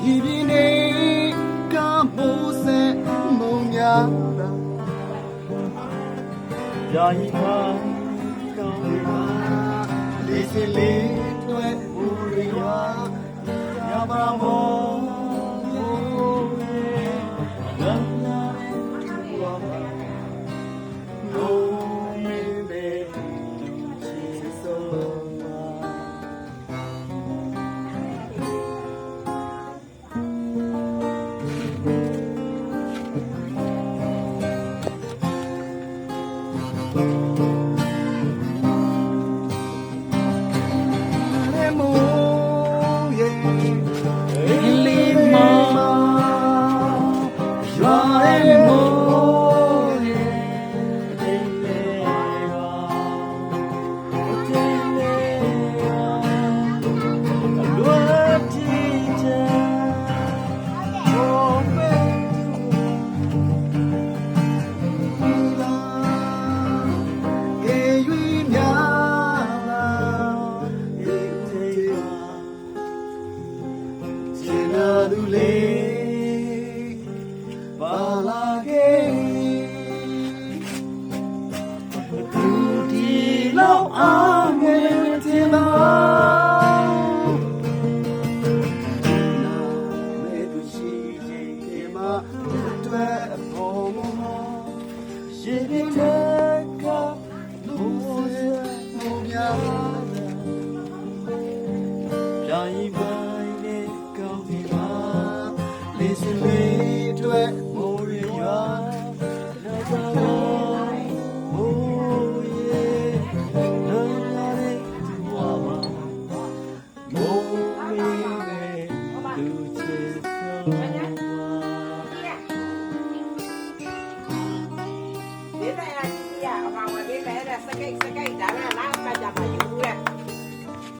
ဒီဒီနေကမိုးစဲမုံညာယာယီပါကောင်းရပါလေးစလေးတွေ့ဦးရရပါမောလူလေးပါလာခဲ့သူဒီလောက်အားငယ်တင်ပါနာမေသူရှိခြင်းမှာတွေ့ဖို့ရှိတဲ့ကလူတွေမူများယာယီပိုင်းနဲ့ကောင်းပြီပါလေးစလေးတွေ့